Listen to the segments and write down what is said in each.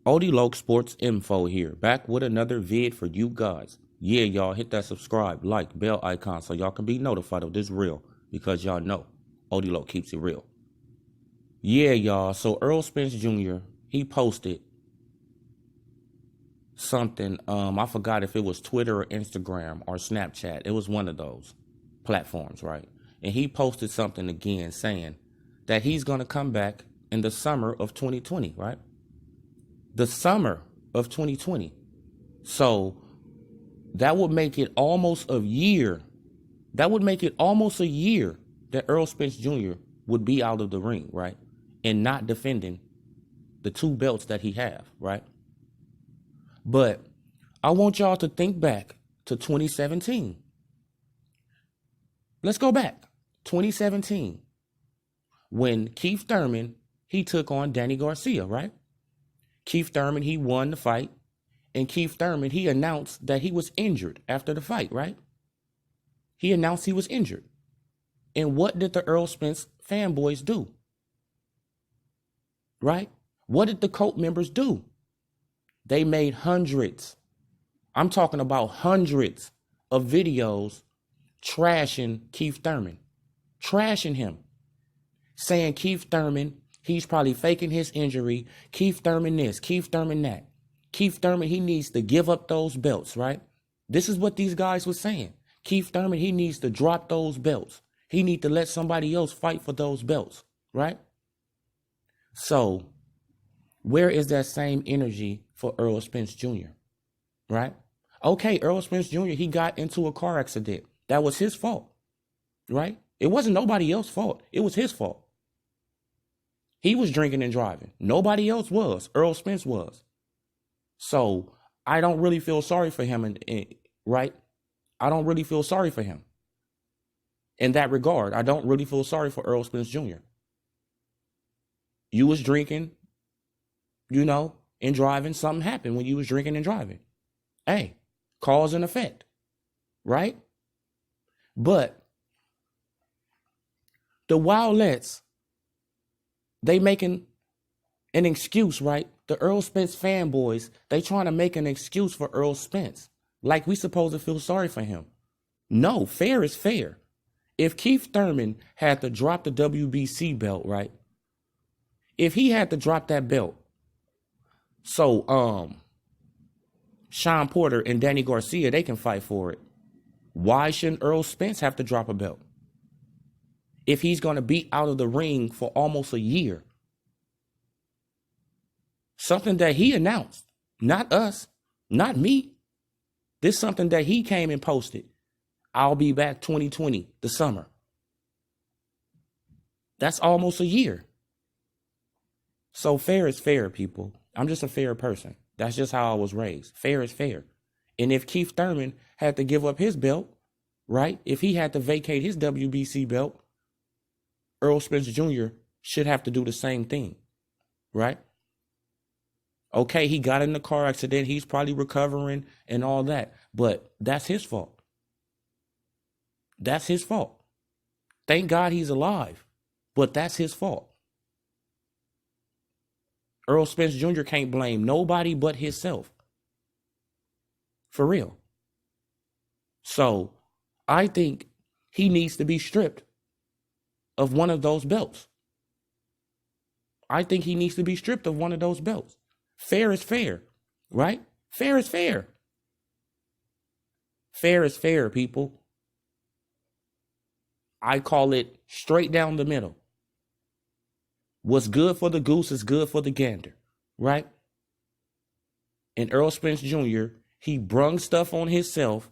OdeeLoccSportsInfo here, back with another vid for you guys. Yeah, y'all, hit that subscribe, like, bell icon so y'all can be notified of this real, because y'all know OdeeLoc keeps it real. Yeah, y'all, so Earl Spence Jr., he posted something, I forgot if it was Twitter or Instagram or Snapchat. It was one of those platforms, right? And he posted something again saying that he's going to come back in the summer of 2020, right? The summer of 2020. So that would make it almost a year. That would make it almost a year that Earl Spence Jr. would be out of the ring, right? And not defending the two belts that he have, right? But I want y'all to think back to 2017. Let's go back. 2017. When Keith Thurman, he took on Danny Garcia, right? Keith Thurman, he won the fight. And Keith Thurman, he announced that he was injured after the fight, right? He announced he was injured. And what did the Earl Spence fanboys do? Right? What did the cult members do? They made hundreds. I'm talking about hundreds of videos trashing Keith Thurman. Trashing him. Saying Keith Thurman, he's probably faking his injury. Keith Thurman this, Keith Thurman that. Keith Thurman, he needs to give up those belts, right? This is what these guys were saying. Keith Thurman, he needs to drop those belts. He needs to let somebody else fight for those belts, right? So, where is that same energy for Earl Spence Jr., right? Okay, Earl Spence Jr., he got into a car accident. That was his fault, right? It wasn't nobody else's fault. It was his fault. He was drinking and driving. Nobody else was. Earl Spence was. So I don't really feel sorry for him, right? I don't really feel sorry for him. In that regard, I don't really feel sorry for Earl Spence Jr. You was drinking, and driving. Something happened when you was drinking and driving. Hey, cause and effect, right? But the Wildlets, they making an excuse, right? The Earl Spence fanboys, they trying to make an excuse for Earl Spence. Like we supposed to feel sorry for him. No, fair is fair. If Keith Thurman had to drop the WBC belt, right? If he had to drop that belt, so Sean Porter and Danny Garcia, they can fight for it. Why shouldn't Earl Spence have to drop a belt? If he's going to be out of the ring for almost a year. Something that he announced, not us, not me. This is something that he came and posted. I'll be back 2020, the summer. That's almost a year. So fair is fair, people. I'm just a fair person. That's just how I was raised. Fair is fair. And if Keith Thurman had to give up his belt, right? If he had to vacate his WBC belt, Earl Spence Jr. should have to do the same thing, right? Okay, he got in the car accident. He's probably recovering and all that. But that's his fault. That's his fault. Thank God he's alive. But that's his fault. Earl Spence Jr. can't blame nobody but himself. For real. So, I think he needs to be stripped of one of those belts. I think he needs to be stripped of one of those belts. Fair is fair, right? Fair is fair. Fair is fair, people. I call it straight down the middle. What's good for the goose is good for the gander, right? And Earl Spence Jr., he brung stuff on himself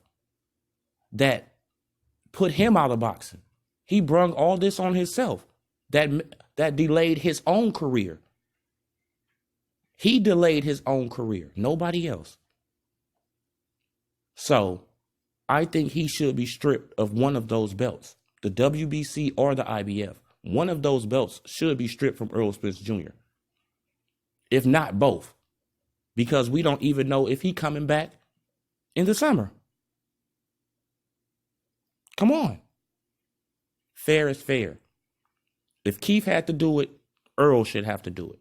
that put him out of boxing. He brung all this on himself that delayed his own career. He delayed his own career, nobody else. So I think he should be stripped of one of those belts, the WBC or the IBF. One of those belts should be stripped from Earl Spence Jr. If not both, because we don't even know if he's coming back in the summer. Come on. Fair is fair. If Keith had to do it, Earl should have to do it.